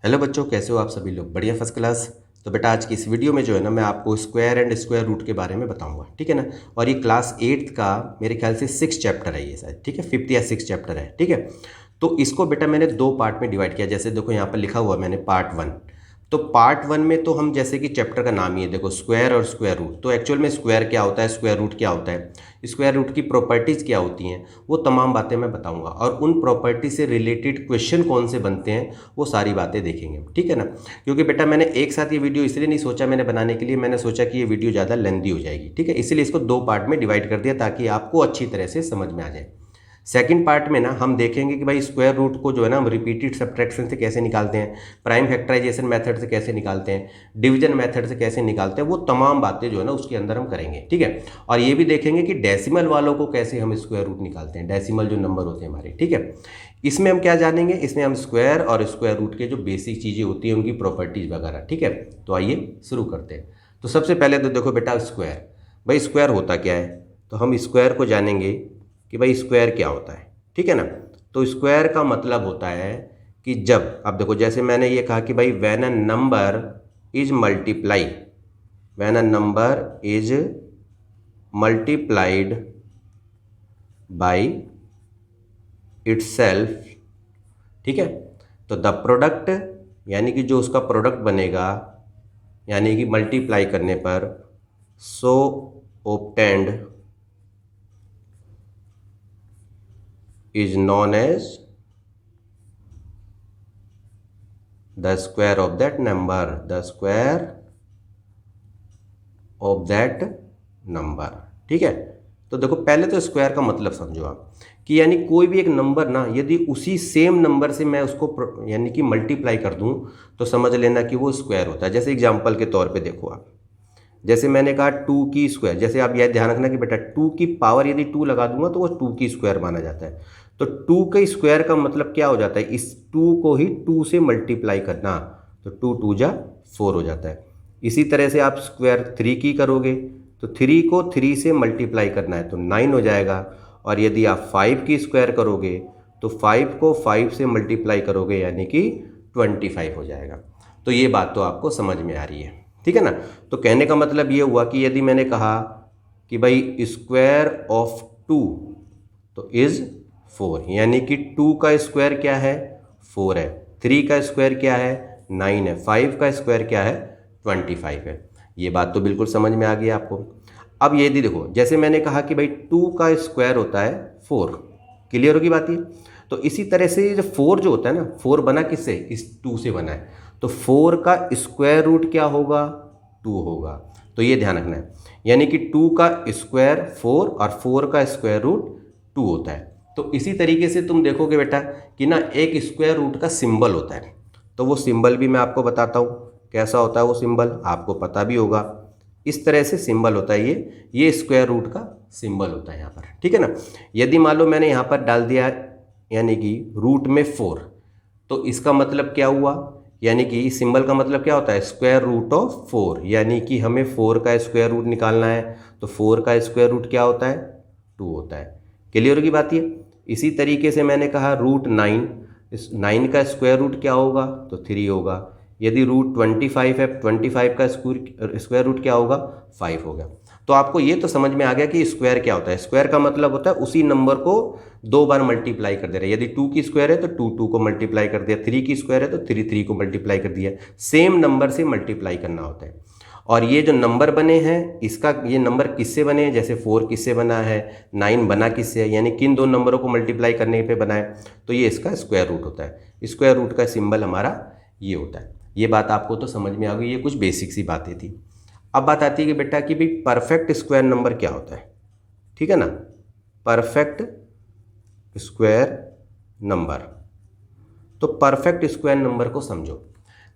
Hello बच्चों, कैसे हो आप सभी लोग? बढ़िया, फर्स्ट क्लास। तो बेटा आज की इस वीडियो में जो है ना, मैं आपको स्क्वायर एंड स्क्वायर रूट के बारे में बताऊंगा, ठीक है ना। और ये क्लास 8th का मेरे ख्याल से 6 चैप्टर है ये शायद, ठीक है, 5th या 6 चैप्टर है, ठीक है। तो इसको बेटा मैंने 2 पार्ट में डिवाइड किया। जैसे देखो यहाँ पर लिखा हुआ मैंने पार्ट 1। तो पार्ट 1 में तो हम जैसे कि चैप्टर का नाम ही है, देखो स्क्वायर और स्क्वायर रूट। तो एक्चुअल में स्क्वायर क्या होता है, स्क्वायर रूट क्या होता है, स्क्वायर रूट की प्रॉपर्टीज़ क्या होती हैं, वो तमाम बातें मैं बताऊंगा। और उन प्रॉपर्टी से रिलेटेड क्वेश्चन कौन से बनते हैं वो सारी बातें देखेंगे, ठीक है ना। क्योंकि बेटा मैंने एक साथ ये वीडियो इसलिए नहीं सोचा मैंने बनाने के लिए, मैंने सोचा कि ये वीडियो ज़्यादा लेंदी हो जाएगी, ठीक है। इसलिए इसको 2 पार्ट में डिवाइड कर दिया ताकि आपको अच्छी तरह से समझ में आ जाए। सेकंड पार्ट में ना हम देखेंगे कि भाई स्क्वायर रूट को जो है ना हम रिपीटेड सब्ट्रैक्शन से कैसे निकालते हैं, प्राइम फैक्टराइजेशन मेथड से कैसे निकालते हैं, डिवीजन मेथड से कैसे निकालते हैं, वो तमाम बातें जो है ना उसके अंदर हम करेंगे, ठीक है। और ये भी देखेंगे कि डेसिमल वालों को कैसे हम स्क्वायर रूट निकालते हैं, डेसिमल जो नंबर होते हैं हमारे, ठीक है। इसमें हम क्या जानेंगे, इसमें हम स्क्वायर और स्क्वायर रूट के जो बेसिक चीज़ें होती हैं उनकी प्रॉपर्टीज वगैरह, ठीक है। तो आइए शुरू करते हैं। तो सबसे पहले तो देखो बेटा स्क्वायर, भाई स्क्वायर होता क्या है। तो हम स्क्वायर को जानेंगे कि भाई स्क्वायर क्या होता है, ठीक है ना। तो स्क्वायर का मतलब होता है कि जब, अब देखो जैसे मैंने ये कहा कि भाई when a number is multiply, when a number is multiplied by itself, ठीक है। तो द प्रोडक्ट, यानी कि जो उसका प्रोडक्ट बनेगा, यानी कि मल्टीप्लाई करने पर, सो obtained is known as the square of that number, the square of that number, ठीक है। तो देखो पहले तो स्क्वायर का मतलब समझो आप कि यानी कोई भी एक नंबर ना, यदि उसी सेम नंबर से मैं उसको यानी कि मल्टीप्लाई कर दूं तो समझ लेना कि वो स्क्वायर होता है। जैसे एग्जांपल के तौर पे देखो आप, जैसे मैंने कहा 2 की स्क्वायर, जैसे आप यह ध्यान रखना कि बेटा 2 की पावर यदि 2 लगा दूंगा तो वो 2 की स्क्वायर माना जाता है। तो 2 के स्क्वायर का मतलब क्या हो जाता है, इस 2 को ही 2 से मल्टीप्लाई करना, तो 2 2 जा 4 हो जाता है। इसी तरह से आप स्क्वायर 3 की करोगे तो 3 को 3 से मल्टीप्लाई करना है तो 9 हो जाएगा। और यदि आप 5 की स्क्वायर करोगे तो 5 को 5 से मल्टीप्लाई करोगे यानी कि 25 हो जाएगा। तो ये बात तो आपको समझ में आ रही है, ठीक है ना। तो कहने का मतलब ये हुआ कि यदि मैंने कहा कि भाई स्क्वायर ऑफ 2 तो इज 4, यानी कि 2 का स्क्वायर क्या है, 4 है, 3 का स्क्वायर क्या है, 9 है, 5 का स्क्वायर क्या है, 25 है। ये बात तो बिल्कुल समझ में आ गई आपको। अब ये देखो जैसे मैंने कहा कि भाई 2 का स्क्वायर होता है 4, क्लियर होगी बात ये। तो इसी तरह से जो 4 जो होता है ना, 4 बना किससे, इस 2 से बना है, तो 4 का स्क्वायर रूट क्या होगा, 2 होगा। तो ये ध्यान रखना है, यानी कि 2 का स्क्वायर 4 और 4 का स्क्वायर रूट 2 होता है। तो इसी तरीके से तुम देखोगे बेटा कि ना एक स्क्वायर रूट का सिंबल होता है, तो वो सिंबल भी मैं आपको बताता हूँ कैसा होता है वो सिंबल, आपको पता भी होगा। इस तरह से सिंबल होता है ये स्क्वायर रूट का सिंबल होता है यहाँ पर, ठीक है ना। यदि मान लो मैंने यहाँ पर डाल दिया यानी कि रूट में 4, तो इसका मतलब क्या हुआ, यानी कि इस सिंबल का मतलब क्या होता है, स्क्वायर रूट ऑफ 4, यानी कि हमें 4 का स्क्वायर रूट निकालना है। तो 4 का स्क्वायर रूट क्या होता है, 2 होता है। क्लियर की बात ये। इसी तरीके से मैंने कहा रूट 9, इस 9 का स्क्वायर रूट क्या होगा, तो 3 होगा। यदि रूट 25 है, 25 का स्क्वायर रूट क्या होगा, 5 होगा। तो आपको ये तो समझ में आ गया कि स्क्वायर क्या होता है। स्क्वायर का मतलब होता है उसी नंबर को 2 बार मल्टीप्लाई कर दे रहे हैं। यदि 2 की स्क्वायर है तो 2 2 को मल्टीप्लाई कर दिया, 3 की स्क्वायर है तो 3 3 को मल्टीप्लाई कर दिया। सेम नंबर से मल्टीप्लाई करना होता है। और ये जो नंबर बने हैं, इसका ये नंबर किससे बने हैं, जैसे 4 किससे बना है, 9 बना किससे है, यानी किन दो नंबरों को मल्टीप्लाई करने पे बना है, तो ये इसका स्क्वायर रूट होता है। स्क्वायर रूट का सिंबल हमारा ये होता है। ये बात आपको तो समझ में आ गई, ये कुछ बेसिक सी बातें थी। अब बात आती है कि बेटा कि भाई परफेक्ट स्क्वायर नंबर क्या होता है, ठीक है ना। परफेक्ट स्क्वायर नंबर, तो परफेक्ट स्क्वायर नंबर को समझो।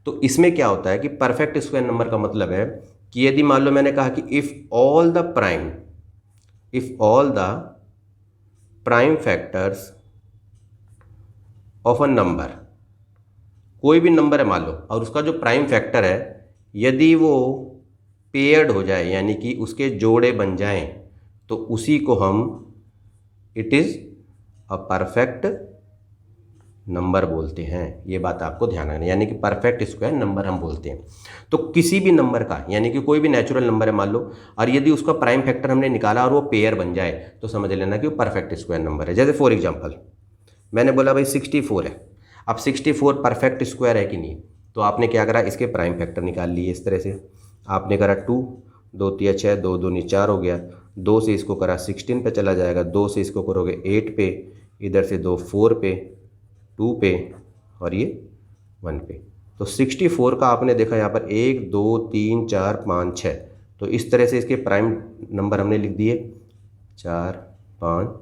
तो इसमें क्या होता है कि परफेक्ट स्क्वायर नंबर का मतलब है कि यदि मान लो मैंने कहा कि if all the prime factors of a number, कोई भी नंबर है मान लो और उसका जो प्राइम फैक्टर है यदि वो पेयर्ड हो जाए, यानी कि उसके जोड़े बन जाएं, तो उसी को हम it is a perfect number बोलते हैं। ये बात आपको ध्यान रखना, यानी कि परफेक्ट स्क्वायर नंबर हम बोलते हैं। तो किसी भी नंबर का, यानी कि कोई भी नेचुरल नंबर है मान लो, और यदि उसका प्राइम फैक्टर हमने निकाला और वो पेयर बन जाए तो समझ लेना कि वो परफेक्ट स्क्वायर नंबर है। जैसे फॉर एग्जांपल मैंने बोला भाई 64 है। अब 64 परफेक्ट स्क्वायर है कि नहीं, तो आपने क्या करा, इसके प्राइम फैक्टर निकाल लिए। इस तरह से आपने करा 2, 2 3 6, 2 2 4 हो गया। 2 से इसको करा 16 पे चला जाएगा, 2 से इसको करोगे 8 पे, इधर से 2 4 पे, 2 पे, और ये 1 पे। तो 64 का आपने देखा यहाँ पर 1 2 3 4 5 6, तो इस तरह से इसके प्राइम नंबर हमने लिख दिए 4 5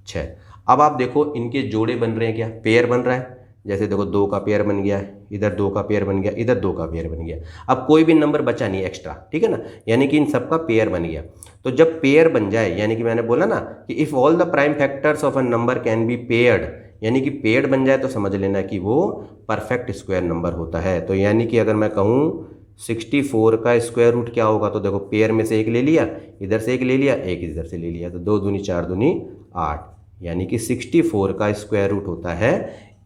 6। अब आप देखो इनके जोड़े बन रहे हैं क्या, पेयर बन रहा है। जैसे देखो 2 का पेयर बन गया, इधर 2 का पेयर बन गया, इधर 2 का पेयर बन गया। अब कोई भी नंबर बचा नहीं एक्स्ट्रा, ठीक है ना, यानी कि इन सबका पेयर बन गया। तो जब पेयर बन जाए, यानी कि मैंने बोला ना कि if all the prime factors of a number can B paired, यानी कि पेयर्ड बन जाए तो समझ लेना कि वो परफेक्ट स्क्वायर नंबर होता है। तो यानी कि अगर मैं कहूँ 64 का स्क्वायर रूट क्या होगा, तो देखो पेयर में से एक ले लिया, इधर से एक ले लिया, एक इधर से ले लिया, तो 2 दूनी 4 दूनी 8, यानी कि 64 का स्क्वायर रूट होता है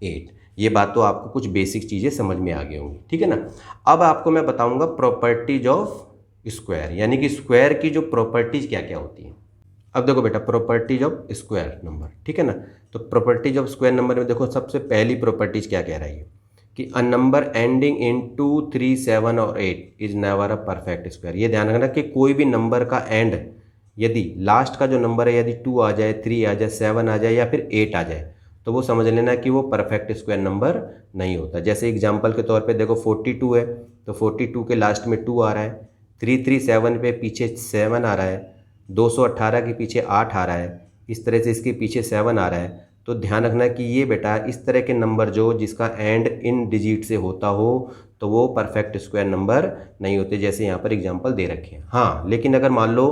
8। ये बात तो आपको कुछ बेसिक चीज़ें समझ में आ गई होंगी, ठीक है ना। अब आपको मैं बताऊंगा प्रॉपर्टीज ऑफ स्क्वायर, यानी कि स्क्वायर की जो प्रॉपर्टीज क्या क्या होती हैं। अब देखो बेटा, प्रॉपर्टीज ऑफ स्क्वायर नंबर, ठीक है ना। तो प्रॉपर्टीज ऑफ स्क्वायर नंबर में देखो सबसे पहली प्रॉपर्टीज क्या कह रही है कि अ नंबर एंडिंग इन 2 3 7 और 8 is never a perfect square. ये ध्यान रखना कि कोई भी नंबर का एंड, यदि लास्ट का जो नंबर है यदि 2 आ जाए, 3 आ जाए, 7 आ जाए या फिर 8 आ जाए, तो वो समझ लेना कि वो परफेक्ट स्क्वायर नंबर नहीं होता। जैसे एग्जांपल के तौर पे देखो 42 है, तो 42 के लास्ट में 2 आ रहा है, 337 पे पीछे 7 आ रहा है, 218 के पीछे 8 आ रहा है, इस तरह से इसके पीछे 7 आ रहा है। तो ध्यान रखना कि ये बेटा इस तरह के नंबर जो जिसका एंड इन डिजिट से होता हो तो वो परफेक्ट स्क्वायर नंबर नहीं होते, जैसे यहाँ पर एग्जांपल दे रखे हैं। हाँ, लेकिन अगर मान लो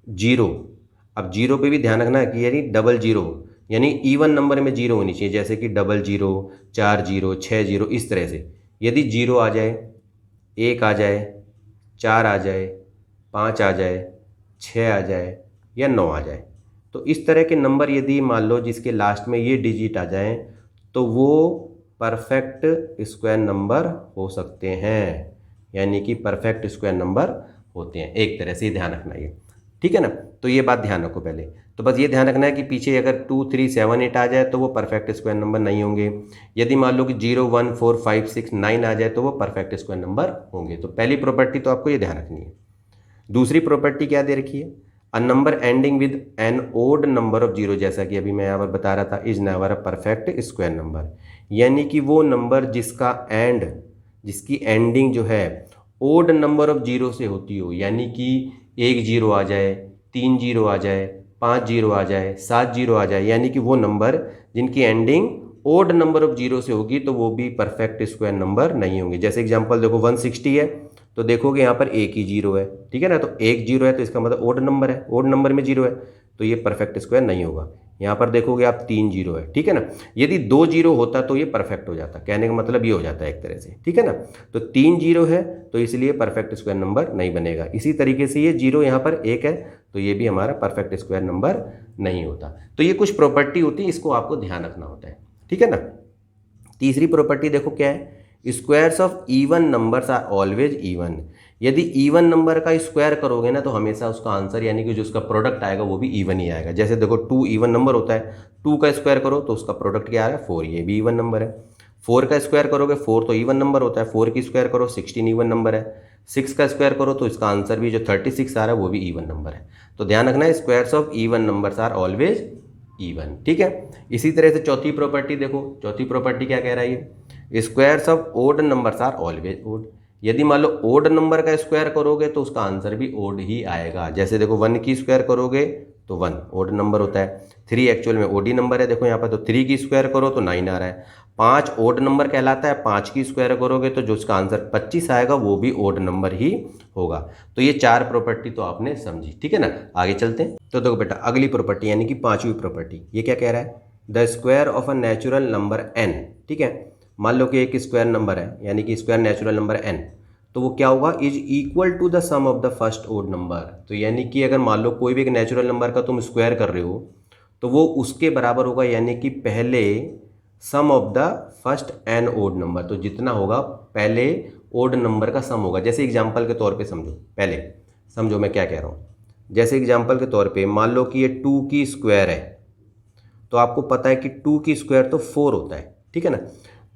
0, अब 0 पे भी ध्यान रखना कि यानी डबल 0, यानी इवन नंबर में 0 होनी चाहिए, जैसे कि 00, 40, 60, इस तरह से। यदि 0 आ जाए, 1 आ जाए, 4 आ जाए, 5 आ जाए, 6 आ जाए या 9 आ जाए, तो इस तरह के नंबर यदि मान लो जिसके लास्ट में ये डिजिट आ जाएं तो वो परफेक्ट स्क्वायर नंबर हो सकते हैं, यानी कि परफेक्ट स्क्वायर नंबर होते हैं। एक तरह से ध्यान रखना ये, ठीक है ना। तो ये बात ध्यान रखो पहले। तो बस ये ध्यान रखना है कि पीछे अगर 2 3 7 8 आ जाए तो वो परफेक्ट स्क्वायर नंबर नहीं होंगे। यदि मान लो कि 0 1 4 5 6 9 आ जाए तो वो परफेक्ट स्क्वायर नंबर होंगे। तो पहली प्रॉपर्टी तो आपको ये ध्यान रखनी है। दूसरी प्रॉपर्टी क्या दे रखी है, a number ending with an odd number of 0, जैसा कि अभी मैं यहाँ पर बता रहा था, is never a perfect square number, यानी कि वो नंबर जिसकी एंडिंग जो है ओड नंबर ऑफ 0 से होती हो, यानी कि 1 0 आ जाए, 3 0 आ जाए, 5 0 आ जाए, 7 0 आ जाए, यानी कि वो नंबर जिनकी एंडिंग ओड नंबर ऑफ 0 से होगी तो वो भी परफेक्ट स्क्वायर नंबर नहीं होंगे। जैसे एग्जांपल देखो 160 है, तो देखोगे यहाँ पर एक ही 0 है, ठीक है ना। तो एक 0 है तो इसका मतलब ओड नंबर है, ओड नंबर में 0 है तो ये परफेक्ट स्क्वायर नहीं होगा। यहाँ पर देखोगे आप 3 0 है, ठीक है ना। यदि 2 0 होता तो ये परफेक्ट हो जाता, कहने का मतलब ये हो जाता है एक तरह से, ठीक है ना। तो 3 0 है तो इसलिए परफेक्ट स्क्वायर नंबर नहीं बनेगा। इसी तरीके से ये 0 यहाँ पर 1 है तो ये भी हमारा परफेक्ट स्क्वायर नंबर नहीं होता। तो ये कुछ प्रॉपर्टी होती है, इसको आपको ध्यान रखना होता है, ठीक है ना। तीसरी प्रॉपर्टी देखो क्या है, squares of even numbers are always even. यदि इवन नंबर का स्क्वायर करोगे ना तो हमेशा उसका आंसर यानी कि जो उसका प्रोडक्ट आएगा वो भी इवन ही आएगा। जैसे देखो 2 इवन नंबर होता है, 2 का स्क्वायर करो तो उसका प्रोडक्ट क्या आ रहा है 4, ये भी इवन नंबर है। 4 का स्क्वायर करोगे, 4 तो इवन नंबर होता है, 4 की स्क्वायर करो 16 इवन नंबर है। 6 का स्क्वायर करो तो इसका आंसर भी जो 36 आ रहा है वो भी इवन नंबर है। तो ध्यान रखना है squares of even numbers are always even, ठीक है। इसी तरह से चौथी प्रॉपर्टी देखो, चौथी प्रॉपर्टी क्या कह रहा है, squares of odd numbers are always odd. यदि मान लो ओड नंबर का स्क्वायर करोगे तो उसका आंसर भी ओड ही आएगा। जैसे देखो 1 की स्क्वायर करोगे तो 1 ओड नंबर होता है, 3 एक्चुअल में ओडी नंबर है, देखो यहाँ पर, तो 3 की स्क्वायर करो तो 9 आ रहा है। 5 ओड नंबर कहलाता है, 5 की स्क्वायर करोगे तो जो उसका आंसर 25 आएगा वो भी ओड नंबर ही होगा। तो ये 4 प्रॉपर्टी तो आपने समझी, ठीक है ना। आगे चलते हैं। तो देखो बेटा अगली प्रॉपर्टी यानी कि 5वीं प्रॉपर्टी, ये क्या कह रहा है, the square of a natural number n, ठीक है। मान लो कि एक स्क्वायर नंबर है यानी कि स्क्वायर नेचुरल नंबर n, तो वो क्या होगा, is equal to the sum of the first odd number. तो यानी कि अगर मान लो कोई भी एक नेचुरल नंबर का तुम स्क्वायर कर रहे हो तो वो उसके बराबर होगा, यानी कि पहले sum of the first n odd number, तो जितना होगा पहले ओड नंबर का सम होगा। जैसे एग्जांपल के तौर पे समझो, पहले समझो मैं क्या कह रहा हूँ। जैसे एग्जांपल के तौर पे मान लो कि ये 2 की स्क्वायर है, तो आपको पता है कि 2 की स्क्वायर तो 4 होता है, ठीक है ना।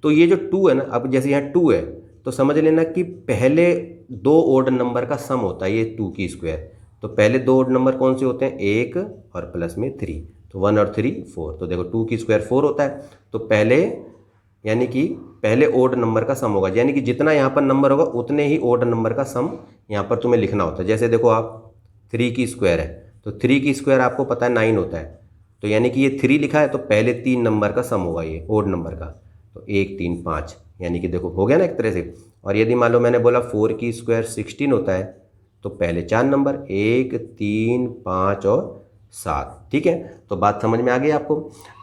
तो ये जो 2 है ना, अब जैसे यहाँ 2 है तो समझ लेना कि पहले दो ओड नंबर का सम होता है ये 2 की स्क्वायर। तो पहले दो ओड नंबर कौन से होते हैं, 1 और प्लस में 3, तो 1 और 3 4। तो देखो 2 की स्क्वायर 4 होता है, तो पहले यानी कि पहले ओड नंबर का सम होगा, यानी कि जितना यहाँ पर नंबर होगा उतने ही ओड नंबर का सम यहाँ पर तुम्हें लिखना होता है। जैसे देखो आप 3 की स्क्वायर है, तो 3 की स्क्वायर आपको पता है 9 होता है, तो यानी कि ये 3 लिखा है तो पहले 3 नंबर का सम होगा ये ओड नंबर का, तो 1 3 5, यानी कि देखो हो गया ना एक तरह से। और यदि मान लो मैंने बोला 4 की स्क्वायर 16 होता है, तो पहले 4 नंबर 1 3 5 और 7, ठीक है। तो बात समझ में आ गई आपको।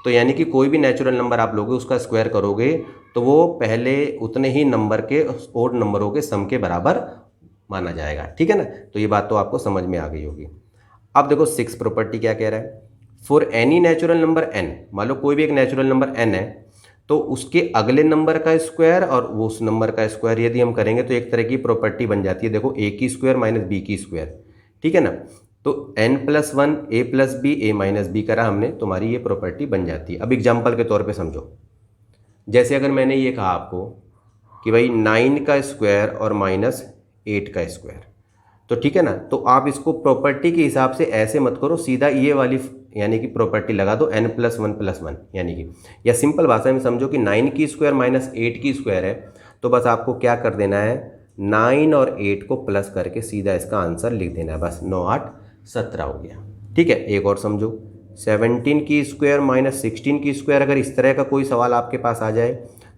तो यानी कि कोई भी नेचुरल नंबर आप लोगे उसका स्क्वायर करोगे तो वो पहले उतने ही नंबर के ओड नंबरों के सम के बराबर माना जाएगा, ठीक है ना। तो ये बात तो आपको समझ में आ गई होगी। अब देखो 6 प्रॉपर्टी क्या कह रहा है, for any natural number n, मान लो कोई भी एक नेचुरल नंबर n है, तो उसके अगले नंबर का स्क्वायर और वो उस नंबर का स्क्वायर यदि हम करेंगे तो एक तरह की प्रॉपर्टी बन जाती है। देखो a की स्क्वायर माइनस b की स्क्वायर, ठीक है ना। तो n प्लस वन ए प्लस बी ए माइनस बी करा हमने, तुम्हारी ये प्रॉपर्टी बन जाती है। अब एग्जाम्पल के तौर पे समझो, जैसे अगर मैंने ये कहा आपको कि भाई 9 का स्क्वायर और माइनस 8 का स्क्वायर, तो ठीक है ना। तो आप इसको प्रॉपर्टी के हिसाब से ऐसे मत करो, सीधा ये वाली यानी कि प्रॉपर्टी लगा दो n प्लस वन, यानी कि, या सिंपल भाषा में समझो कि 9 की स्क्वायर माइनस 8 की स्क्वायर है, तो बस आपको क्या कर देना है, 9 और 8 को प्लस करके सीधा इसका आंसर लिख देना है, बस 9 8 17 हो गया, ठीक है। एक और समझो, 17 की स्क्वायर माइनस 16 की स्क्वायर, अगर इस तरह का कोई सवाल आपके पास आ जाए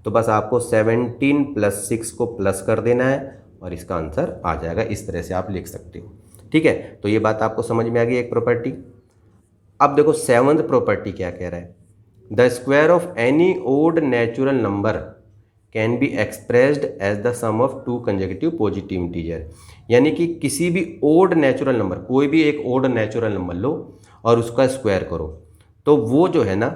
तो बस आपको 17 प्लस 6 को प्लस कर देना है और इसका आंसर आ जाएगा। इस तरह से आप लिख सकते हो, ठीक है। तो ये बात आपको समझ में आ गई एक प्रॉपर्टी। अब देखो 7th प्रॉपर्टी क्या कह रहा है, the square of any odd natural number can be expressed as the sum of two consecutive positive integer. यानी कि किसी भी ओड नेचुरल नंबर, कोई भी एक ओड नेचुरल नंबर लो और उसका स्क्वायर करो, तो वो जो है ना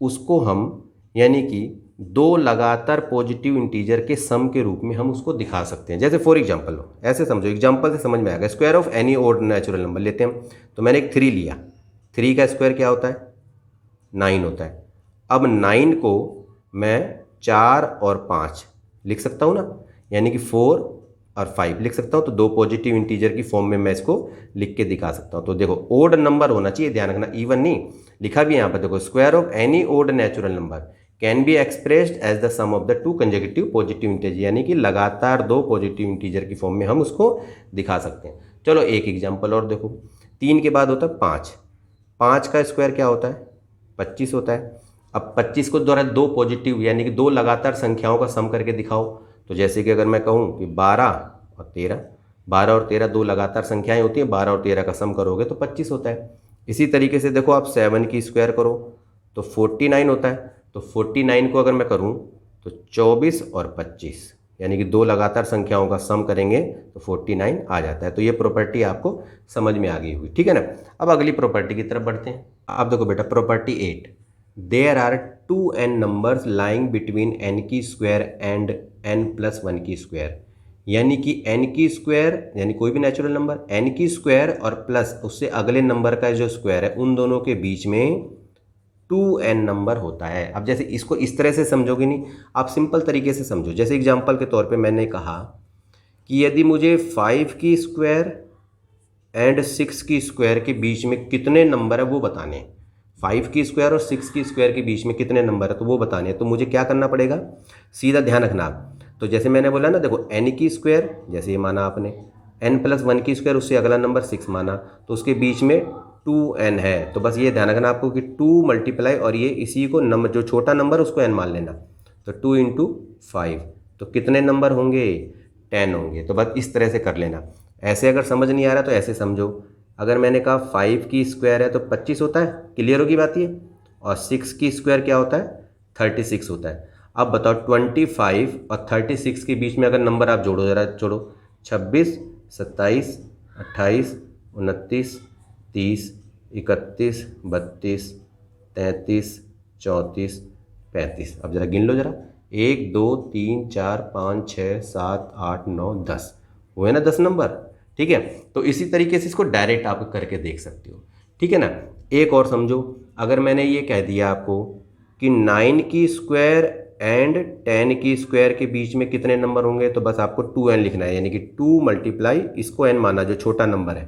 उसको हम यानी कि दो लगातार पॉजिटिव इंटीजर के सम के रूप में हम उसको दिखा सकते हैं। जैसे फॉर एग्जांपल लो, ऐसे समझो, एग्जांपल से समझ में आएगा। Square of any odd natural number लेते हैं, तो मैंने एक 3 लिया, 3 का स्क्वायर क्या होता है, 9 होता है। अब 9 को मैं 4 और 5 लिख सकता हूँ ना, यानी कि 4 और 5 लिख सकता हूँ, तो दो पॉजिटिव इंटीजर की फॉर्म में मैं इसको लिख के दिखा सकता हूँ। तो देखो ओड नंबर होना चाहिए, ध्यान रखना, इवन नहीं लिखा भी यहाँ पर। देखो square of any odd natural number can be expressed as the sum of the two consecutive positive integer, यानी कि लगातार दो पॉजिटिव इंटीजर की फॉर्म में हम उसको दिखा सकते हैं। चलो एक एग्जांपल और देखो, 3 के बाद होता है 5, 5 का स्क्वायर क्या होता है, 25 होता है। अब 25 को द्वारा दो पॉजिटिव यानी कि दो लगातार संख्याओं का सम करके दिखाओ, तो जैसे कि अगर मैं कहूँ कि 12 और 13, 12 और 13 दो लगातार संख्याएं होती हैं, 12 और 13 का सम करोगे तो 25 होता है। इसी तरीके से देखो आप 7 की स्क्वायर करो तो 49 होता है, तो 49 को अगर मैं करूं तो 24 और 25 यानी कि दो लगातार संख्याओं का सम करेंगे तो 49 आ जाता है। तो ये प्रॉपर्टी आपको समझ में आ गई हुई, ठीक है ना। अब अगली प्रॉपर्टी की तरफ बढ़ते हैं। अब देखो बेटा property 8, there are 2n numbers lying between n की स्क्वायर एंड n प्लस 1 की स्क्वायर, यानी कि n की स्क्वायर यानी कोई भी नेचुरल नंबर, n की स्क्वायर और प्लस उससे अगले नंबर का जो स्क्वायर है, उन दोनों के बीच में 2n नंबर होता है। अब जैसे इसको इस तरह से समझोगे नहीं, आप सिंपल तरीके से समझो। जैसे एग्जांपल के तौर पे मैंने कहा कि यदि मुझे 5 की स्क्वायर एंड 6 की स्क्वायर के बीच में कितने नंबर है वो बताने हैं, 5 की स्क्वायर और 6 की स्क्वायर के बीच में कितने नंबर है तो वो बताने हैं, तो मुझे क्या करना पड़ेगा, सीधा ध्यान रखना आप। तो जैसे मैंने बोला ना, देखो n की स्क्वायर जैसे ये माना आपने, n प्लस 1 की स्क्वायर उससे अगला नंबर 6 माना, तो उसके बीच में 2n है। तो बस ये ध्यान रखना आपको कि 2 मल्टीप्लाई और ये इसी को नंबर जो छोटा नंबर उसको n मान लेना, तो 2 इंटू 5 तो कितने नंबर होंगे, 10 होंगे। तो बस इस तरह से कर लेना। ऐसे अगर समझ नहीं आ रहा तो ऐसे समझो, अगर मैंने कहा 5 की स्क्वायर है तो 25 होता है, क्लियर होगी बात ये, और 6 की स्क्वायर क्या होता है, 36 होता है। अब बताओ 25 और 36 के बीच में अगर नंबर आप जोड़ो, जरा जोड़ो, 26 27 28 29 30 31 32 33 34 35। अब जरा गिन लो जरा, 1 2 3 4 5 6 7 8 9 10 हुए ना 10 नंबर। ठीक है, तो इसी तरीके से इसको डायरेक्ट आप करके देख सकते हो। ठीक है ना। एक और समझो, अगर मैंने ये कह दिया आपको कि 9 की स्क्वायर एंड 10 की स्क्वायर के बीच में कितने नंबर होंगे, तो बस आपको 2n लिखना है, यानी कि 2 मल्टीप्लाई इसको n माना जो छोटा नंबर है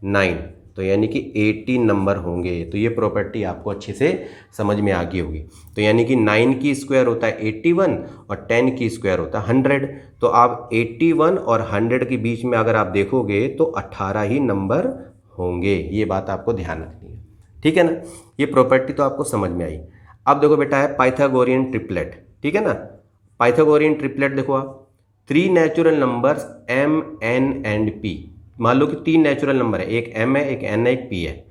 9, तो यानी कि 18 नंबर होंगे। तो ये प्रॉपर्टी आपको अच्छे से समझ में आ गई होगी। तो यानी कि 9 की स्क्वायर होता है 81 और 10 की स्क्वायर होता है 100। तो आप 81 और 100 के बीच में अगर आप देखोगे तो 18 ही नंबर होंगे। ये बात आपको ध्यान रखनी है। ठीक है ना, ये प्रॉपर्टी तो आपको समझ में आई। अब देखो बेटा है पाइथागोरियन ट्रिपलेट। ठीक है ना, पाइथागोरियन ट्रिपलेट देखो आप, 3 natural numbers m n and p। मान लो कि 3 नेचुरल नंबर है, एक m है, एक n है, एक p है।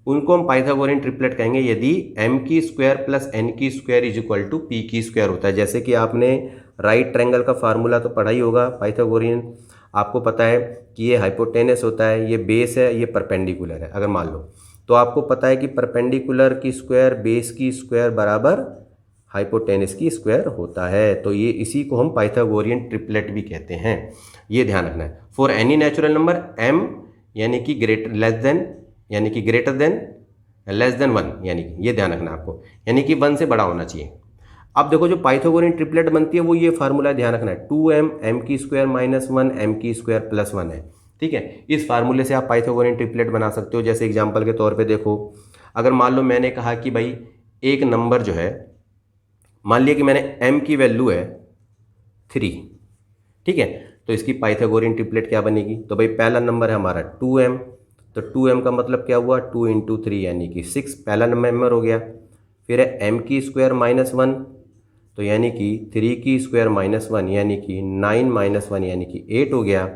उनको हम पाइथागोरियन ट्रिपलेट कहेंगे यदि m की स्क्वायर प्लस n की square is equal to p की स्क्वायर होता है। जैसे कि आपने राइट ट्रायंगल का फार्मूला तो पढ़ा ही होगा पाइथागोरियन। आपको पता है कि ये हाइपोटेनस होता है, ये बेस है, ये परपेंडिकुलर है। अगर मान लो तो आपको पता है कि परपेंडिकुलर की स्क्वायर बेस की स्क्वायर बराबर हाइपोटेनस की स्क्वायर होता है। तो ये इसी को हम पाइथागोरियन ट्रिपलेट भी कहते हैं। ये ध्यान रखना है। For any natural number m यानी कि ग्रेटर लेस देन, यानी कि ग्रेटर देन लेस देन 1, यानी कि ये ध्यान रखना आपको, यानी कि 1 से बड़ा होना चाहिए। अब देखो जो पाइथागोरियन ट्रिपलेट बनती है वो ये फार्मूला ध्यान रखना है, 2m m की स्क्वायर माइनस 1 m की स्क्वायर प्लस 1 है। ठीक है, इस फार्मूले से आप पाइथागोरियन ट्रिपलेट बना सकते हो। जैसे एग्जांपल के तौर पे देखो, अगर मान लो मैंने कहा कि भाई एक नंबर जो है, मान लिया कि मैंने m की वैल्यू है 3। ठीक है, तो इसकी पाइथागोरियन ट्रिपलेट क्या बनेगी, तो भाई पहला नंबर है हमारा 2m, तो 2m का मतलब क्या हुआ, 2 इंटू 3 यानी कि 6, पहला नंबर हो गया। फिर है m की स्क्वायर माइनस 1, तो यानी कि 3 की स्क्वायर माइनस 1 यानी कि 9 माइनस 1 यानी कि 8 हो गया।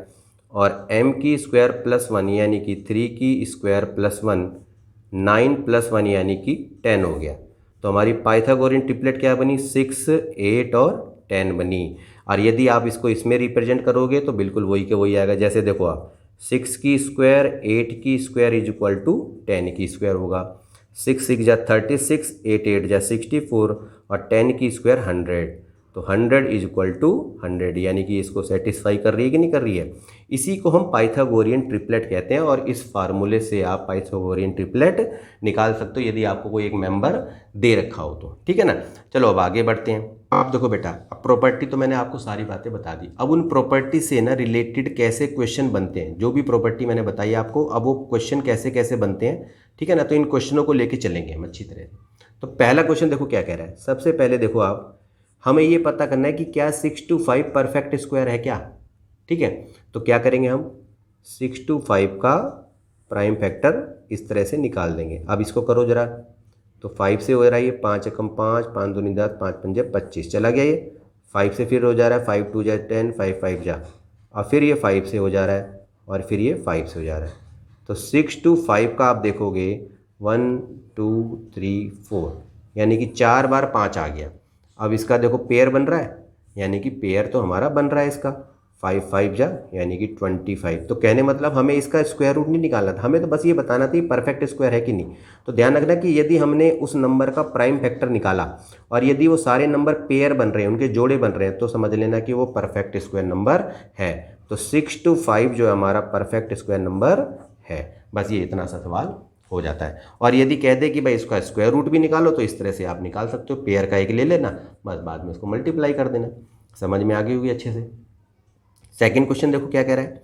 और m की स्क्वायर प्लस 1 यानी कि 3 की स्क्वायर प्लस 1, 9 प्लस 1 यानी कि 10 हो गया। तो हमारी पाइथागोरियन ट्रिपलेट क्या बनी, 6 8 और 10 बनी। और यदि आप इसको इसमें रिप्रेजेंट करोगे तो बिल्कुल वही के वही आएगा। जैसे देखो आप, 6 की स्क्वायर 8 की स्क्वायर इज इक्वल टू 10 की स्क्वायर होगा। 6 6 जा 36, 8 8 जा 64 और 10 की स्क्वायर 100, तो 100 इज इक्वल टू 100, यानी कि इसको सेटिस्फाई कर रही है कि नहीं कर रही है। इसी को हम पाइथागोरियन ट्रिपलेट कहते हैं और इस फार्मूले से आप पाइथागोरियन ट्रिपलेट निकाल सकते हो यदि आपको कोई एक मेंबर दे रखा हो तो। ठीक है ना, चलो अब आगे बढ़ते हैं। आप देखो बेटा, अब प्रॉपर्टी तो मैंने आपको सारी बातें बता दी। अब उन प्रॉपर्टी से ना रिलेटेड कैसे क्वेश्चन बनते हैं, जो भी प्रॉपर्टी मैंने बताई आपको, अब वो क्वेश्चन कैसे कैसे बनते हैं। ठीक है ना, तो इन क्वेश्चनों को लेके चलेंगे हम अच्छी तरह। तो पहला क्वेश्चन देखो क्या कह रहा है। सबसे पहले देखो आप, हमें ये पता करना है कि क्या 6 to 5 परफेक्ट स्क्वायर है क्या। ठीक है, तो क्या करेंगे हम, 6 to 5 का प्राइम फैक्टर इस तरह से निकाल देंगे। अब इसको करो जरा, तो 5 से हो रहा है ये 5 एकम 5, 5 दूनी 10, 5 पंजे 25, चला गया ये। 5 से फिर हो जा रहा है 5 2 जा 10, 5 5 जा, और फिर ये 5 से हो जा रहा है, और फिर ये 5 से हो जा रहा है। तो 6 to 5 का आप देखोगे 1 2 3 4, यानी कि 4 बार 5 आ गया। अब इसका देखो पेयर बन रहा है, यानी कि पेयर तो हमारा बन रहा है इसका, 5 5 जा यानी कि 25। तो कहने मतलब हमें इसका स्क्वायर रूट नहीं निकालना था, हमें तो बस ये बताना था परफेक्ट स्क्वायर है कि नहीं। तो ध्यान रखना कि यदि हमने उस नंबर का प्राइम फैक्टर निकाला और यदि वो सारे नंबर पेयर बन रहे हैं, उनके जोड़े बन रहे हैं, तो समझ लेना कि वो परफेक्ट स्क्वायर नंबर है। तो 6 to 5 जो हमारा परफेक्ट स्क्वायर नंबर है। बस ये इतना सा सवाल हो जाता है। और यदि कह दे कि भाई इसका स्क्वायर रूट भी निकालो, तो इस तरह से आप निकाल सकते हो, पेयर का एक ले लेना, बस बाद में उसको मल्टीप्लाई कर देना। समझ में आ गई होगी अच्छे से। सेकंड क्वेश्चन देखो क्या कह रहा है,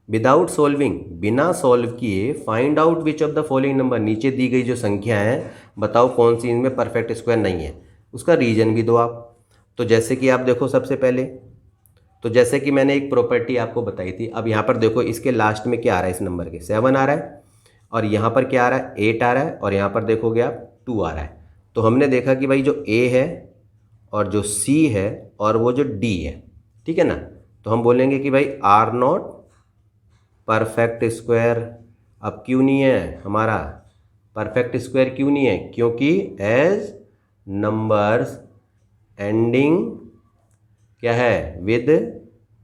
विदाउट सॉल्विंग, बिना सॉल्व किए, find out which of the following number, नीचे दी गई जो संख्या है बताओ कौन सी इनमें परफेक्ट स्क्वायर नहीं है, उसका रीजन भी दो आप। तो जैसे कि आप देखो सबसे पहले, तो जैसे कि मैंने एक प्रॉपर्टी आपको बताई थी, अब यहाँ पर देखो इसके लास्ट में क्या आ रहा है, इस नंबर के 7 आ रहा है, और यहाँ पर क्या आ रहा है 8 आ रहा है, और यहाँ पर देखोगे आप 2 आ रहा है। तो हमने देखा कि भाई जो A है और जो C है और वो जो D है, ठीक है ना, तो हम बोलेंगे कि भाई R0 परफेक्ट स्क्वायर। अब क्यों नहीं है हमारा परफेक्ट स्क्वायर, क्यों नहीं है, क्योंकि एज नंबर्स एंडिंग क्या है विद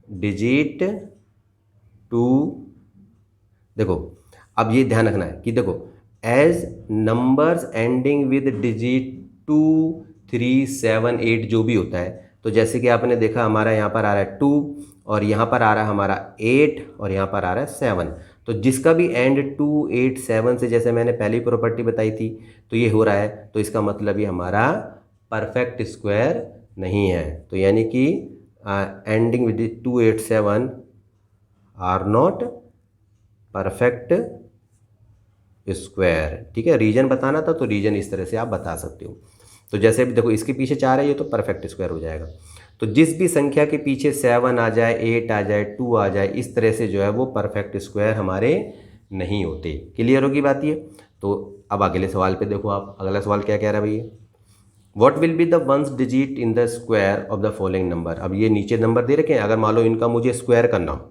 डिजिट 2, देखो अब ये ध्यान रखना है कि देखो as numbers ending with digit 2 3, 7, 8 जो भी होता है, तो जैसे कि आपने देखा हमारा यहाँ पर आ रहा है 2 और यहाँ पर आ रहा है हमारा 8 और यहाँ पर आ रहा है 7। तो जिसका भी एंड 2, 8, 7 से, जैसे मैंने पहली प्रॉपर्टी बताई थी, तो ये हो रहा है, तो इसका मतलब ये हमारा परफेक्ट स्क्वायर नहीं है। तो यानी कि ending with 2, 8, 7 are not perfect square. ठीक है, रीजन बताना था तो रीजन इस तरह से आप बता सकते हो। तो जैसे भी देखो इसके पीछे 4 है, ये तो परफेक्ट स्क्वायर हो जाएगा। तो जिस भी संख्या के पीछे 7 आ जाए, 8 आ जाए, 2 आ जाए, इस तरह से जो है वो परफेक्ट स्क्वायर हमारे नहीं होते। क्लियर होगी बात ये। तो अब अगले सवाल पे देखो आप, अगला सवाल क्या कह रहा है भैया, what will be the ones digit in the square of the following number. अब ये नीचे नंबर दे रखे हैं, अगर मान लो इनका मुझे स्क्वायर करना हो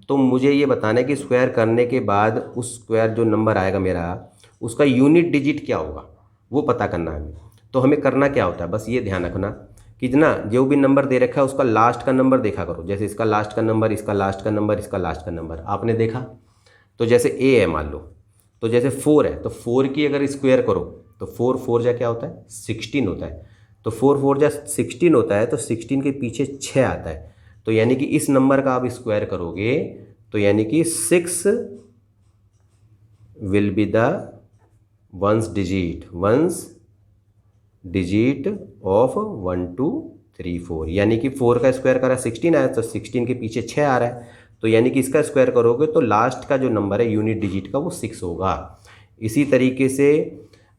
तो मुझे ये बताना है कि स्क्वायर करने के बाद उस स्क्वायर जो नंबर आएगा मेरा, उसका यूनिट डिजिट क्या होगा, वो पता करना है हमें। तो हमें करना क्या होता है, बस ये ध्यान रखना कि ना जो भी नंबर दे रखा है उसका लास्ट का नंबर देखा करो। जैसे इसका लास्ट का नंबर, इसका लास्ट का नंबर, इसका लास्ट का नंबर आपने देखा। तो जैसे ए है मान लो, तो जैसे 4 है, तो 4 की अगर स्क्वायर करो तो 4 4 जा क्या होता है, 16 होता है। तो 4 4 जा 16 होता है, तो 16 के पीछे 6 आता है। तो यानी कि इस नंबर का आप स्क्वायर करोगे तो यानी कि 6 will be the ones digit of 1, 2, 3, 4। यानी कि 4 का स्क्वायर करा 16 आया, तो 16 के पीछे 6 आ रहा है, तो यानी कि इसका स्क्वायर करोगे तो लास्ट का जो नंबर है यूनिट डिजिट का वो 6 होगा। इसी तरीके से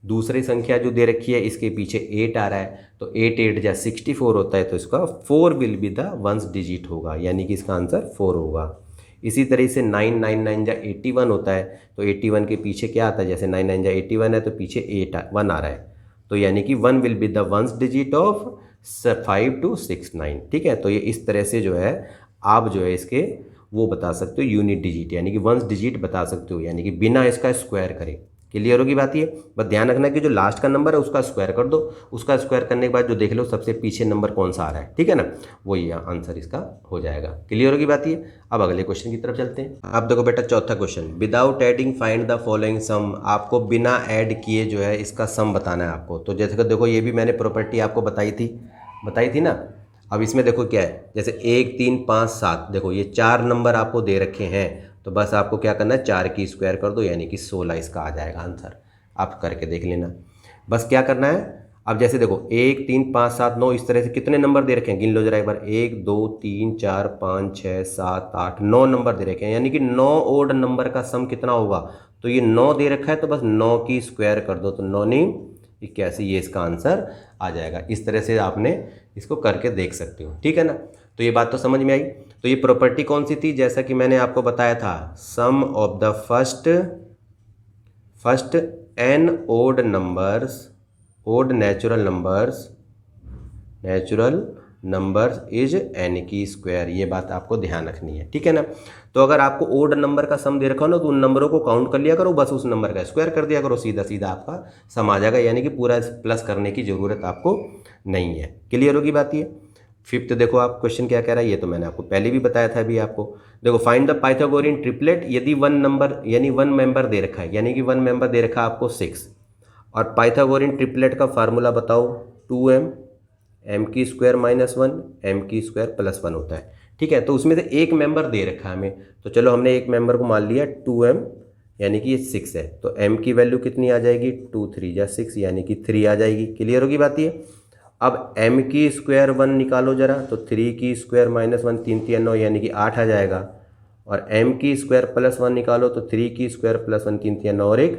दूसरी संख्या जो दे रखी है इसके पीछे 8 आ रहा है, तो 8 8 जा 64 होता है, तो इसका 4 will be the ones digit होगा, यानी कि इसका आंसर 4 होगा। इसी तरह से 9 9 9 जा 81 होता है, तो 81 के पीछे क्या आता है, जैसे 9 9 जा 81 है तो पीछे 1 आ रहा है, तो यानी कि 1 will be the ones digit of 5 to 6 9। ठीक है, तो ये इस तरह से जो है आप जो है इसके वो बता सकते हो यूनिट डिजिट, यानी कि वंस डिजिट बता सकते हो, यानी कि बिना इसका स्क्वायर करे। क्लियर होगी बात ये। बस ध्यान रखना कि जो लास्ट का नंबर है उसका स्क्वायर कर दो, उसका स्क्वायर करने के बाद जो देख लो सबसे पीछे नंबर कौन सा आ रहा है, ठीक है ना, वही आंसर इसका हो जाएगा। क्लियर होगी बात ये। अब अगले क्वेश्चन की तरफ चलते हैं। अब देखो बेटा चौथा question, without adding find the following sum. आपको बिना ऐड किए जो है इसका सम बताना है आपको। तो जैसे कि देखो ये भी मैंने प्रॉपर्टी आपको बताई थी ना। अब इसमें देखो क्या है, जैसे 1 3 5 7, देखो ये 4 नंबर आपको दे रखे हैं, तो बस आपको क्या करना है, 4 की स्क्वायर कर दो, यानी कि 16 इसका आ जाएगा आंसर। आप करके देख लेना, बस क्या करना है। अब जैसे देखो 1 3 5 7 9, इस तरह से कितने नंबर दे रखे हैं, गिन लो जरा एक बार, 1 2 3 4 5 6 7 8 9 नंबर दे रखे हैं, यानी कि 9 ओड नंबर का सम कितना होगा। तो ये 9 दे रखा है, तो बस 9 की स्क्वायर कर दो, तो 9 9 81, ये इसका आंसर आ जाएगा। इस तरह से आपने इसको करके देख सकते हो, ठीक है ना। तो ये बात तो समझ में आई। तो ये प्रॉपर्टी कौन सी थी, जैसा कि मैंने आपको बताया था, sum of the first n odd natural numbers is n की स्क्वायर। ये बात आपको ध्यान रखनी है, ठीक है ना। तो अगर आपको ओड नंबर का सम दे रखा हो ना, तो उन नंबरों को काउंट कर लिया करो, बस उस नंबर का स्क्वायर कर दिया करो, सीधा सीधा आपका सम आ जाएगा, यानी कि पूरा प्लस करने की ज़रूरत आपको नहीं है। क्लियर होगी बात ये। फिफ्थ देखो आप क्वेश्चन क्या कह रहा है, ये तो मैंने आपको पहले भी बताया था अभी आपको। देखो फाइंड द पाइथागोरियन ट्रिपलेट, यदि वन मेंबर दे रखा है, यानी कि वन मेंबर दे रखा है आपको 6, और पाइथागोरियन ट्रिपलेट का फार्मूला बताओ 2m m की स्क्वायर माइनस 1 m की स्क्वायर प्लस 1 होता है, ठीक है। तो उसमें से एक मेंबर दे रखा है हमें, तो चलो हमने एक मेंबर को मान लिया 2m, यानी कि ये 6 है, तो m की वैल्यू कितनी आ जाएगी, 2 3 जा 6, यानी कि 3 आ जाएगी। क्लियर होगी बात ये। अब m की स्क्वायर 1 निकालो जरा, तो 3 की स्क्वायर माइनस 1 3 3 9, यानी कि 8 आ जाएगा, और m की स्क्वायर प्लस 1 निकालो, तो 3 की स्क्वायर प्लस 1 3 3 9 और 1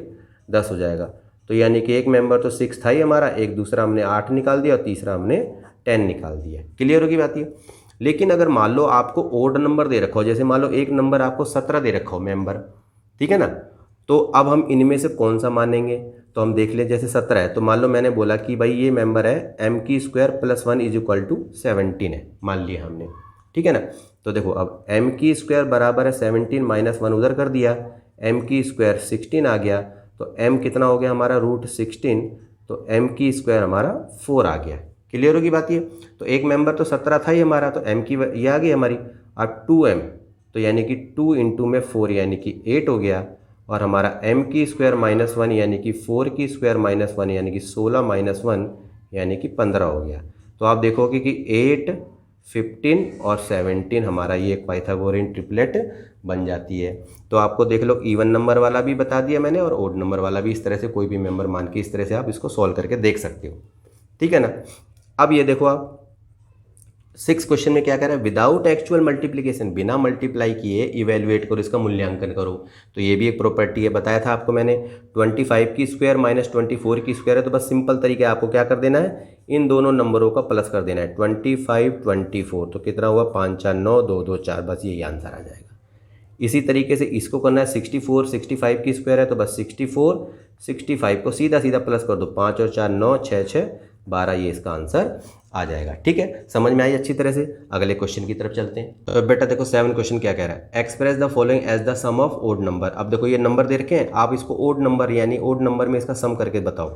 10 हो जाएगा। तो यानी कि एक मेंबर तो 6 था ही हमारा, एक दूसरा हमने 8 निकाल दिया और तीसरा हमने 10 निकाल दिया। क्लियर होगी बात ये। लेकिन अगर मान लो आपको ओड नंबर दे रखा हो, जैसे मान लो एक नंबर आपको 17 दे रखा हो मेंबर, ठीक है ना, तो अब हम इनमें से कौन सा मानेंगे, तो हम देख लें। जैसे 17 है, तो मान लो मैंने बोला कि भाई ये मेंबर है m की square plus 1 is equal to 17 है, मान लिया हमने, ठीक है ना। तो देखो अब m की स्क्वायर बराबर है 17 माइनस 1 उधर कर दिया, m की स्क्वायर 16 आ गया, तो m कितना हो गया हमारा √16, तो m की स्क्वायर हमारा 4 आ गया। क्लियर होगी बात ये। तो एक मेंबर तो 17 था ही हमारा, तो m की ये आ गई हमारी। अब 2m, तो यानी कि 2 इंटू में 4 यानी कि 8 हो गया, और हमारा m की स्क्वायर माइनस 1 यानी कि 4 की स्क्वायर माइनस 1 यानी कि 16 माइनस 1 यानी कि 15 हो गया। तो आप देखोगे कि 8, 15 और 17 हमारा ये एक पाइथागोरियन ट्रिपलेट बन जाती है। तो आपको देख लो इवन नंबर वाला भी बता दिया मैंने और ओड नंबर वाला भी, इस तरह से कोई भी मेंबर मान के इस तरह से आप इसको सॉल्व करके देख सकते हो, ठीक है ना। अब ये देखो आप 6 क्वेश्चन में क्या कह रहा है, विदाउट एक्चुअल मल्टीप्लीकेशन, बिना मल्टीप्लाई किए इवेल्युएट करो, इसका मूल्यांकन करो। तो ये भी एक प्रॉपर्टी है, बताया था आपको मैंने। 25 की स्क्वायर माइनस 24 की स्क्वायर है, तो बस सिंपल तरीका है, आपको क्या कर देना है, इन दोनों नंबरों का प्लस कर देना है। 25 24 तो कितना हुआ, 5 4 9 2 2 4, बस यही आंसर आ जाएगा। इसी तरीके से इसको करना है 64 65 की स्क्वायर है, तो बस 64 65 को सीधा सीधा प्लस कर दो, 5 और 4 9 6 6 12, ये इसका आंसर आ जाएगा। ठीक है, समझ में आई अच्छी तरह से। अगले क्वेश्चन की तरफ चलते हैं। तो बेटा देखो 7 क्वेश्चन क्या कह रहा है, express the following as the sum of odd number. अब देखो ये नंबर दे रखे हैं, आप इसको ओड नंबर यानी ओड नंबर में इसका सम करके बताओ।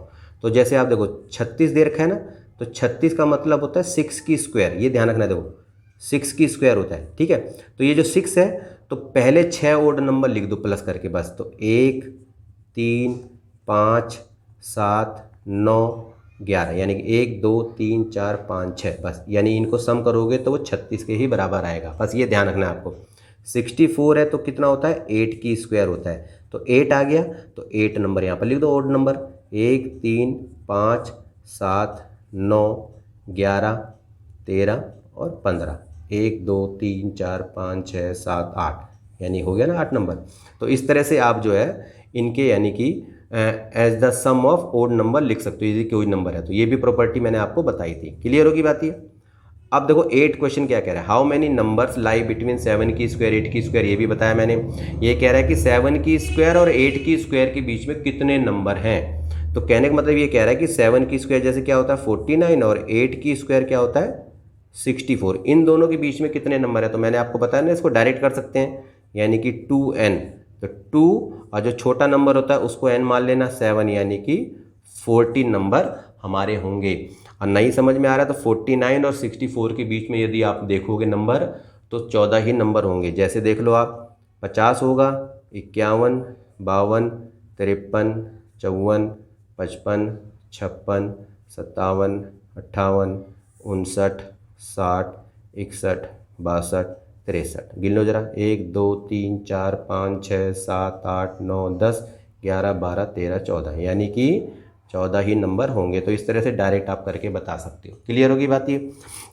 तो जैसे आप देखो 36 दे रखा है ना, तो 36 का मतलब होता है 6 की स्क्वायर, ये ध्यान रखना, देखो 6 की स्क्वायर होता है। ठीक है, तो ये जो 6 है तो पहले 6 ओड नंबर लिख दो प्लस करके बस। तो 1 3 5 7 9 11, यानी कि 1 2 3 4 5 6, बस यानी इनको सम करोगे तो वो 36 के ही बराबर आएगा। बस ये ध्यान रखना है आपको। 64 है तो कितना होता है, 8 की स्क्वायर होता है, तो 8 आ गया, तो 8 नंबर यहाँ पर लिख दो ओड नंबर। 1 3 5 7 9 11 13 और 15, 1 2 3 4 5 6 7 8, यानी हो गया ना 8 नंबर। तो इस तरह से आप जो है इनके यानी कि as the sum of odd number लिख सकते हो, यदि कोई नंबर है तो। ये भी प्रॉपर्टी मैंने आपको बताई थी, क्लियर होगी बात ये। अब देखो 8 क्वेश्चन क्या कह रहा है, how many numbers lie between 7 की स्क्वायर 8 की स्क्वायर, ये भी बताया मैंने। ये कह रहा है कि 7 की स्क्वायर और 8 की स्क्वायर के बीच में कितने नंबर हैं। तो कहने का मतलब ये कह रहा है कि 7 की स्क्वायर जैसे क्या होता है 49 और 8 की स्क्वायर क्या होता है 64, इन दोनों के बीच में कितने नंबर है। तो मैंने आपको बताया ना, इसको डायरेक्ट कर सकते हैं, यानी कि 2n, तो 2 और जो छोटा नंबर होता है उसको n मान लेना 7, यानी कि 14 नंबर हमारे होंगे। और नहीं समझ में आ रहा है तो 49 और 64 के बीच में यदि आप देखोगे नंबर तो 14 ही नंबर होंगे। जैसे देख लो आप, 50 होगा, 51 52 53 54 55 56 57 58 59 60 61 62 63, गिन लो जरा, 1 2 3 4 5 6 7 8 9 10 11 12 13 14, यानी कि 14 ही नंबर होंगे। तो इस तरह से डायरेक्ट आप करके बता सकते हो, क्लियर होगी बात ये।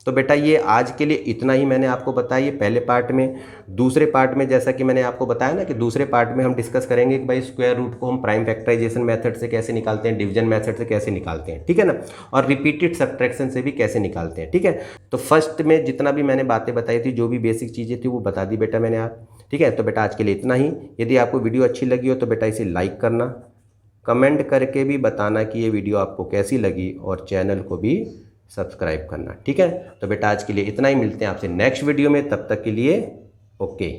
तो बेटा ये आज के लिए इतना ही मैंने आपको बताया, ये पहले पार्ट में। दूसरे पार्ट में जैसा कि मैंने आपको बताया ना कि दूसरे पार्ट में हम डिस्कस करेंगे कि भाई स्क्वायर रूट को हम प्राइम फैक्टराइजेशन मेथड से कैसे निकालते हैं, डिवीजन मेथड से कैसे निकालते हैं, ठीक है ना, और रिपीटेड सब्ट्रैक्शन से भी कैसे निकालते हैं। ठीक है, तो फर्स्ट में जितना भी मैंने बातें बताई थी, जो भी बेसिक चीज़ें थी वो बता दी बेटा मैंने आप। ठीक है, तो बेटा आज के लिए इतना ही। यदि आपको वीडियो अच्छी लगी हो तो बेटा इसे लाइक करना, कमेंट करके भी बताना कि ये वीडियो आपको कैसी लगी, और चैनल को भी सब्सक्राइब करना। ठीक है, तो बेटा आज के लिए इतना ही, मिलते हैं आपसे नेक्स्ट वीडियो में, तब तक के लिए ओके।